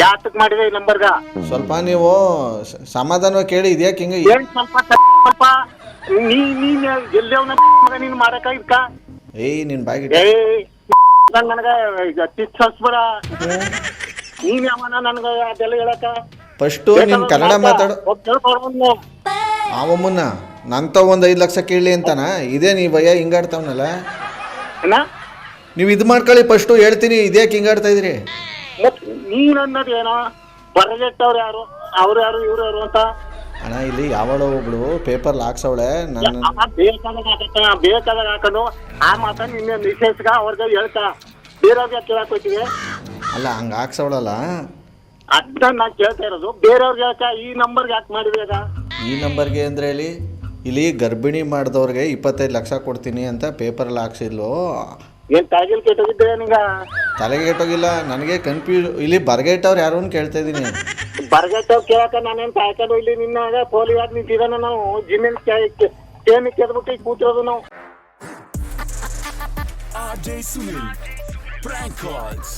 ಯಾತಕ್ ಮಾಡಿದೆ ಈ ನಂಬರ್ಗ? ಸ್ವಲ್ಪ ನೀವು ಸಮಾಧಾನವಾಗಿ ಕೇಳಿ ಇದ್ಯಾಕೆ ಹಿಂಗೆ ಏನ್ ಸ್ವಲ್ಪ ನೀನ್ ಎಲ್ಲೇವ್ನ ಮಗ ನೀನ್ ಮಾಡಕ ಇದ್ಕ? ಏಯ್ ನಿನ್ ಬಾಗಿ ನನಗ ತಿರ್ಸ್ಬೇಡ. ನೀನ್ ಯಾವನ ನನ್ಗ ಅದೆಲ್ಲ ಹೇಳಕ? ಫಸ್ಟು ನೀನು ಕನ್ನಡ ಮಾತಾಡು. ಅವಮ್ಮನ್ನ ನಂತ ಒಂದು 5 ಲಕ್ಷ ಕೇಳಲಿ ಅಂತಾನ? ಇದೇ ನೀ ಭಯ ಹಿಂಗಾಡ್ತಾವನಲ್ಲ. ನೀವು ಇದು ಮಾಡ್ಕೊಳ್ಳಿ, ಫಸ್ಟು ಹೇಳ್ತೀನಿ ಇದ್ಯಾಕೆ ಹಿಂಗಾಡ್ತಾ ಇದ್ರಿ? ನೀನ್ ಅನ್ನೋದು ಏನೋ ಬರಗೆಟ್ಟವ್ರು ಯಾರು, ಅವ್ರು ಯಾರು ಇವ್ರು ಯಾರು ಅಂತ. ಅಣ್ಣ ಇಲ್ಲಿ ಯಾವಳೋ ಒಬ್ಳು ಪೇಪರ್ ಹಾಕ್ಸವಳೆ ನನ್ನ ಬೇಕಾದಾಗ ಹಾಕೊಂಡು ಆ ಮಾತ ನಿನ್ನೆ ಮಿಸೇಜ್ಗ ಅವ್ರಿಗೆ ಹೇಳ್ತ ಬೇರೆಯವ್ರಿಗೆ ಕೇಳಕ್ ಹೋಗ್ತೀವಿ. ಅಲ್ಲ ಹಂಗೆ ಹಾಕ್ಸವಳಲ್ಲ, ಅದನ್ನ ನಾನು ಕೇಳ್ತಾ ಇರೋದು. ಬೇರೆಯವ್ರಿಗೆ ಯಾಕ ಈ ನಂಬರ್ಗೆ ಯಾಕೆ ಮಾಡಿದ್ವಿ? ಈ ನಂಬರ್ಗೆ ಅಂದರೆ ಇಲ್ಲಿ ಗರ್ಭಿಣಿ ಮಾಡಿದವ್ರಿಗೆ 25 ಲಕ್ಷ ಕೊಡ್ತೀನಿ ಅಂತ ಪೇಪರಲ್ಲಿ ಹಾಕ್ಸಿದ್ಲು. ಏನ್ ತಲೆಗಿಲ್ ಕೆಟ್ಟೋಗಿದ್ದೆ ನಿಂಗ? ತಲೆಗೆ ಕೆಟ್ಟೋಗಿಲ್ಲ, ನನಗೆ ಕನ್ಫ್ಯೂಸ್. ಇಲ್ಲಿ ಬರ್ಗೆಟ್ಟವ್ರು ಯಾರು ಅಂತ ಕೇಳ್ತಾ ಇದ್ದೀನಿ. ಬರ್ಗೆಟ್ಟವ್ರು ಕೇಳಕ ನಾನೇನ್ ಕಾಯ್ಕೊಂಡು ಇಲ್ಲಿ ನಿನ್ನಾಗ ಪೋಲಿಯಾಗಿ ನಿಂತಿದ್ದಾನ. ನಾವು ಜಿಮ್ಮಿನ ಕೇಳಿ ಕೆದ್ಬಿಟ್ಟು ಕೂತಿರೋದು ನಾವು. RJ Sunil, prank calls.